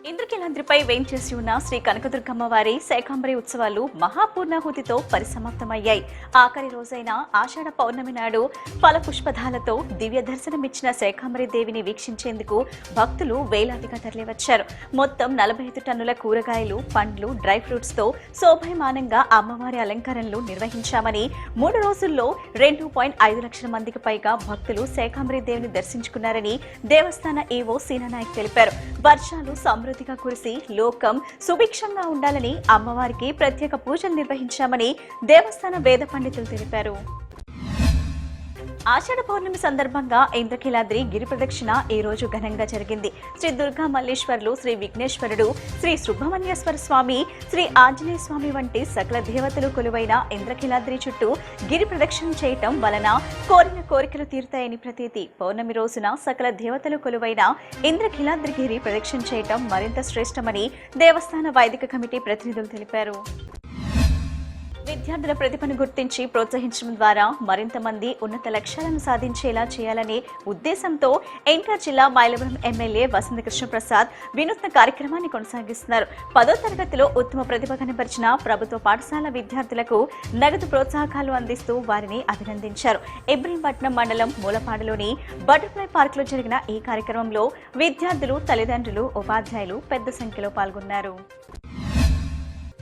ఇంద్రకీలాద్రిపై వేంచేసి ఉన్న శ్రీ కనకదుర్గమ్మ వారి శాకంబరి ఉత్సవాలు మహాపూర్ణాహుతితో పరిసమాప్తమయ్యాయి. ఆఖరి రోజైన ఆషాఢ పౌర్ణమి నాడు ఫలపుష్పధాలతో దివ్య దర్శనమిచ్చిన శాకంబరి దేవిని వీక్షించేందుకు భక్తులు వేలాదిగా తరలివచ్చారు. మొత్తం 45 టన్నుల కూరగాయలు, పండ్లు, డ్రై ఫ్రూట్స్ తో శోభయమానంగా అమ్మవారి అలంకరణలు నిర్వహించామని, 3 రోజుల్లో 2.5 లక్షల మందికి పైగా భక్తులు శాకంబరి దేవిని దర్శించుకున్నారని దేవస్థాన ఈవో సీనానాయక్ తెలిపారు. వర్షాలు సమృద్ధిగా కురిసి లోకం సుభిక్షంగా ఉండాలని అమ్మవారికి ప్రత్యేక పూజలు నిర్వహించామని దేవస్థాన వేద పండితులు తెలిపారు. ఆషాఢ పౌర్ణమి సందర్భంగా ఇంద్రకీలాద్రి గిరి ప్రదక్షిణ ఈ రోజు ఘనంగా జరిగింది. శ్రీ దుర్గా మల్లేశ్వరులు, శ్రీ విఘ్నేశ్వరుడు, శ్రీ సుబ్రహ్మణ్యేశ్వర స్వామి, శ్రీ ఆంజనేయ స్వామి వంటి సకల దేవతలు కొలువైన ఇంద్రకీలాద్రి చుట్టూ గిరి ప్రదక్షిణ చేయటం వలన కోరిన కోరికలు తీరుతాయని ప్రతీతి. పౌర్ణమి రోజున సకల దేవతలు కొలువైన ఇంద్రకీలాద్రి గిరి ప్రదక్షిణ చేయటం మరింత శ్రేష్టమని దేవస్థాన వైదిక కమిటీ ప్రతినిధులు తెలిపారు. విద్యార్థుల ప్రతిభను గుర్తించి ప్రోత్సహించడం ద్వారా మరింత మంది ఉన్నత లక్ష్యాలను సాధించేలా చేయాలనే ఉద్దేశంతో ఎన్టీఆర్ జిల్లా మైలవరం ఎమ్మెల్యే వసంత కృష్ణ ప్రసాద్ వినూత్న కార్యక్రమాన్ని కొనసాగిస్తున్నారు. 10వ తరగతిలో ఉత్తమ ప్రతిభ కనబరిచిన ప్రభుత్వ పాఠశాల విద్యార్థులకు నగదు ప్రోత్సాహకాలు అందిస్తూ వారిని అభినందించారు. ఇబ్రహీంపట్నం మండలం మూలపాడులోని బటర్ఫ్లై పార్క్ లో జరిగిన ఈ కార్యక్రమంలో విద్యార్థులు, తల్లిదండ్రులు, ఉపాధ్యాయులు పెద్ద సంఖ్యలో పాల్గొన్నారు.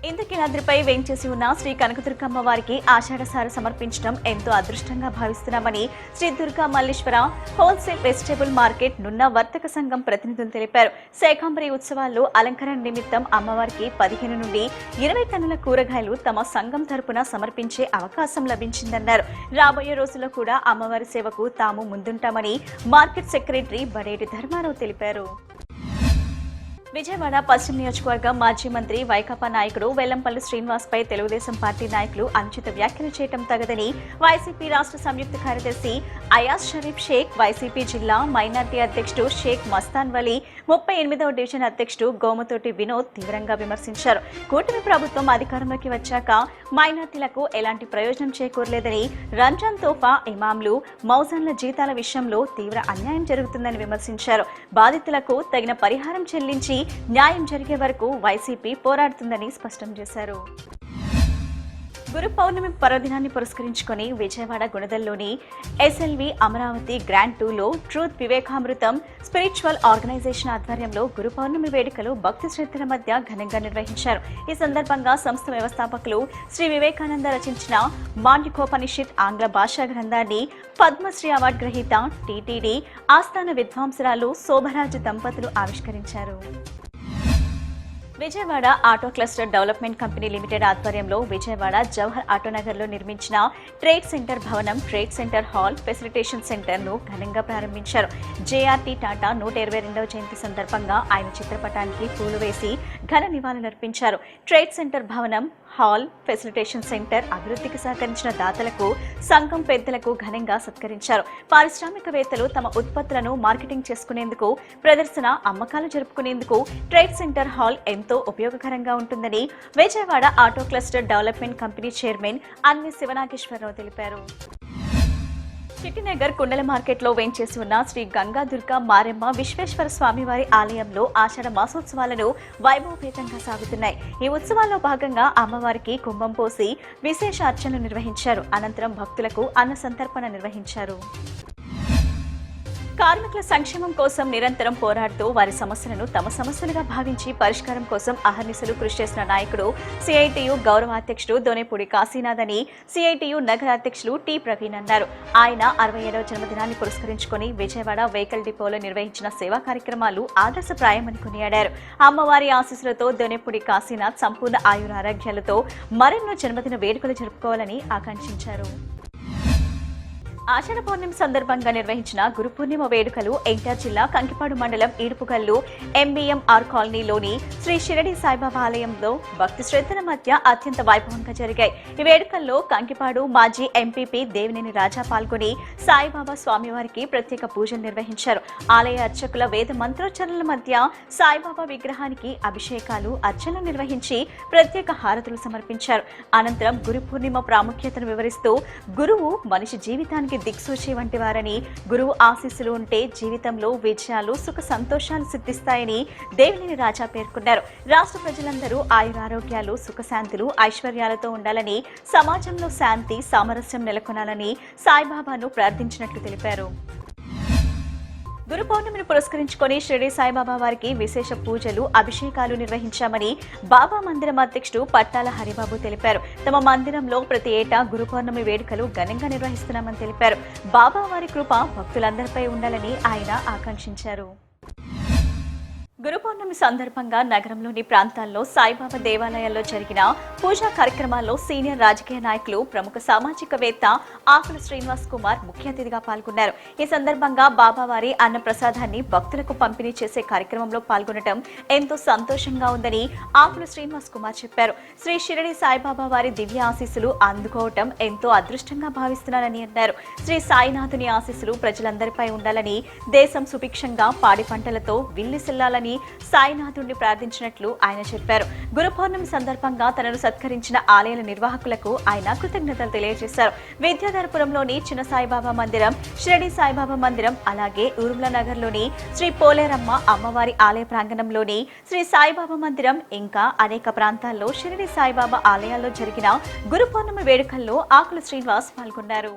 ఇంద్రకీలాద్రిపై వేంచేసి ఉన్న శ్రీ కనకదుర్గమ్మ వారికి ఆషాఢసార సమర్పించడం ఎంతో అదృష్టంగా భావిస్తున్నామని Shri Durga Malleshwara wholesale vegetable market నున్న వర్తక సంఘం ప్రతినిధులు తెలిపారు. శాకంబరి ఉత్సవాల్లో అలంకరణ నిమిత్తం అమ్మవారికి 15 నుండి 20 టన్నుల కూరగాయలు తమ సంఘం తరపున సమర్పించే అవకాశం లభించిందన్నారు. రాబోయే రోజుల్లో కూడా అమ్మవారి సేవకు తాము ముందుంటామని మార్కెట్ సెక్రటరీ బడేటి ధర్మారావు తెలిపారు. విజయవాడ పశ్చిమ నియోజకవర్గం మాజీ మంత్రి వైకాపా నాయకుడు వెల్లంపల్లి శ్రీనివాస్ పై తెలుగుదేశం పార్టీ నాయకులు అనుచిత వ్యాఖ్యలు చేయడం తగదని వైసీపీ రాష్ట్ర సంయుక్త కార్యదర్శి అయాజ్ షరీఫ్ షేక్, వైసీపీ జిల్లా మైనార్టీ అధ్యక్షుడు షేక్ మస్తాన్ వలీ, 38వ డివిజన్ అధ్యక్షుడు గోమతోటి వినోద్ తీవ్రంగా విమర్శించారు. కూటమి ప్రభుత్వం అధికారంలోకి వచ్చాక మైనార్టీలకు ఎలాంటి ప్రయోజనం చేకూరలేదని, రంజాన్ తోఫా, ఇమాంలు, మౌజన్ల జీతాల విషయంలో తీవ్ర అన్యాయం జరుగుతుందని విమర్శించారు. బాధితులకు తగిన పరిహారం చెల్లించి న్యాయం జరిగే వరకు వైసీపీ పోరాడుతుందని స్పష్టం చేశారు. గురు పౌర్ణమి పర్వదినాన్ని పురస్కరించుకుని విజయవాడ గుణదల్లోని ఎస్ఎల్వి అమరావతి గ్రాండ్ 2లో ట్రూత్ వివేకామృతం స్పిరిచువల్ ఆర్గనైజేషన్ ఆధ్వర్యంలో గురు పౌర్ణమి వేడుకలు భక్తి శ్రద్ధల మధ్య ఘనంగా నిర్వహించారు. ఈ సందర్భంగా సంస్థ వ్యవస్థాపకులు శ్రీ వివేకానంద రచించిన మాండికోపనిషత్ ఆంగ్ల భాషా గ్రంథాన్ని పద్మశ్రీ అవార్డు గ్రహీత టీటీడీ ఆస్థాన విద్వాంసురాలు శోభరాజు దంపతులు ఆవిష్కరించారు. Vijayawada auto cluster development company limited ఆధ్వర్యంలో విజయవాడ జవహర్ ఆటోనగర్ లో నిర్మించిన ట్రేడ్ సెంటర్ భవనం, trade centre hall, facilitation centre ను ఘనంగా ప్రారంభించారు. జేఆర్టీ టాటా 122వ జయంతి సందర్భంగా ఆయన చిత్రపటానికి పూలు వేసి ఘన నివాళులర్పించారు. ట్రేడ్ సెంటర్ భవనం, హాల్, ఫెసిలిటేషన్ సెంటర్ అభివృద్ధికి సహకరించిన దాతలకు, సంఘం పెద్దలకు ఘనంగా సత్కరించారు. పారిశ్రామికవేత్తలు తమ ఉత్పత్తులను మార్కెటింగ్ చేసుకునేందుకు, ప్రదర్శన, అమ్మకాలు జరుపుకునేందుకు ట్రేడ్ సెంటర్ హాల్ ఎంతో ఉపయోగకరంగా ఉంటుందని Vijayawada auto cluster development company chairman Anvi Siva Nageswara Rao తెలిపారు. చిట్టినగర్ కుండల మార్కెట్ లో వేంచేసి ఉన్న శ్రీ గంగా దుర్గా మారెమ్మ విశ్వేశ్వర స్వామివారి ఆలయంలో ఆషాఢ మాసోత్సవాలను వైభవపేతంగా సాగుతున్నాయి. ఈ ఉత్సవాల్లో భాగంగా అమ్మవారికి కుంభం పోసి విశేష అర్చనలు నిర్వహించారు. అనంతరం భక్తులకు అన్న సంతర్పణ నిర్వహించారు. కార్మికుల సంక్షేమం కోసం నిరంతరం పోరాడుతూ వారి సమస్యలను తమ సమస్యలుగా భావించి పరిష్కారం కోసం అహర్నిశలు కృషి చేసిన నాయకుడు సిఐటియు గౌరవ అధ్యక్షుడు దొనేపూడి కాశీనాథ్ అని సిఐటియు నగర అధ్యక్షులు టి ప్రవీణ్ అన్నారు. ఆయన 67వ జన్మదినాన్ని పురస్కరించుకుని విజయవాడ వెహికల్ డిపోలో నిర్వహించిన సేవా కార్యక్రమాలు ఆదర్శప్రాయమని కొనియాడారు. అమ్మవారి ఆశీస్సులతో దొనేపూడి కాశీనాథ్ సంపూర్ణ ఆయురారోగ్యాలతో మరెన్నో జన్మదిన వేడుకలు జరుపుకోవాలని ఆకాంక్షించారు. ఆషాఢ పౌర్ణమి సందర్భంగా నిర్వహించిన గురు పూర్ణిమ వేడుకలు ఎన్టీఆర్ జిల్లా కంకిపాడు మండలం ఈడుపుగల్లు ఎంబీఎంఆర్ కాలనీలోని శ్రీ షిరడి సాయిబాబా ఆలయంలో భక్తి శ్రద్ధల మధ్య అత్యంత వైభవంగా జరిగాయి. ఈ వేడుకల్లో కంకిపాడు మాజీ ఎంపీపీ దేవినేని రాజా పాల్గొని సాయిబాబా స్వామివారికి ప్రత్యేక పూజలు నిర్వహించారు. ఆలయ అర్చకుల వేద మంత్రోచ్చరణల మధ్య సాయిబాబా విగ్రహానికి అభిషేకాలు, అర్చనలు నిర్వహించి ప్రత్యేక హారతులు సమర్పించారు. అనంతరం గురు పూర్ణిమ ప్రాముఖ్యతను వివరిస్తూ గురువు మనిషి జీవితానికి అందరికీ దిక్సూచి వంటి వారని, గురువు ఆశీస్సులు ఉంటే జీవితంలో విజయాలు, సుఖ సంతోషాలు సిద్ధిస్తాయని దేవినేని రాజా పేర్కొన్నారు. రాష్ట్ర ప్రజలందరూ ఆయురారోగ్యాలు, సుఖశాంతులు, ఐశ్వర్యాలతో ఉండాలని, సమాజంలో శాంతి, సామరస్యం నెలకొనాలని సాయిబాబాను ప్రార్థించినట్లు తెలిపారు. గురు పౌర్ణమిని పురస్కరించుకొని షిరిడి సాయిబాబా వారికి విశేష పూజలు, అభిషేకాలు నిర్వహించామని బాబా మందిరం అధ్యక్షుడు పట్టాల హరిబాబు తెలిపారు. తమ మందిరంలో ప్రతి ఏటా గురు పౌర్ణమి వేడుకలు ఘనంగా నిర్వహిస్తున్నామని తెలిపారు. బాబా వారి కృప భక్తులందరిపై ఉండాలని ఆయన ఆకాంక్షించారు. గురు పౌర్ణమి సందర్భంగా నగరంలోని ప్రాంతాల్లో సాయిబాబా దేవాలయాల్లో జరిగిన పూజా కార్యక్రమాల్లో సీనియర్ రాజకీయ నాయకులు, ప్రముఖ సామాజికవేత్త ఆకుల శ్రీనివాస్ కుమార్ ముఖ్య అతిథిగా పాల్గొన్నారు. ఈ సందర్భంగా బాబావారి అన్న ప్రసాదాన్ని భక్తులకు పంపిణీ చేసే కార్యక్రమంలో పాల్గొనడం ఎంతో సంతోషంగా ఉందని ఆకుల శ్రీనివాస్ కుమార్ చెప్పారు. శ్రీ షిరిడి సాయిబాబా వారి దివ్య ఆశీస్సులు అందుకోవటం ఎంతో అదృష్టంగా భావిస్తున్నారని అన్నారు. శ్రీ సాయినాథుని ఆశీస్సులు ప్రజలందరిపై ఉండాలని, దేశం సుభిక్షంగా పాడి పంటలతో విల్లిసిల్లాలని సాయినాథుడిని ప్రార్థించినట్లు ఆయన చెప్పారు. గురు పౌర్ణమి సందర్భంగా తనను సత్కరించిన ఆలయాల నిర్వాహకులకు ఆయన కృతజ్ఞతలు తెలియజేశారు. విద్యాధరపురంలోని చిన్న సాయిబాబా మందిరం, షిరిడి సాయిబాబా మందిరం, అలాగే ఉరుమల నగర్లోని శ్రీ పోలేరమ్మ అమ్మవారి ఆలయ ప్రాంగణంలోని శ్రీ సాయిబాబా మందిరం, ఇంకా అనేక ప్రాంతాల్లో షిరిడి సాయిబాబా ఆలయాల్లో జరిగిన గురు పౌర్ణమి వేడుకల్లో ఆకుల శ్రీనివాస్ పాల్గొన్నారు.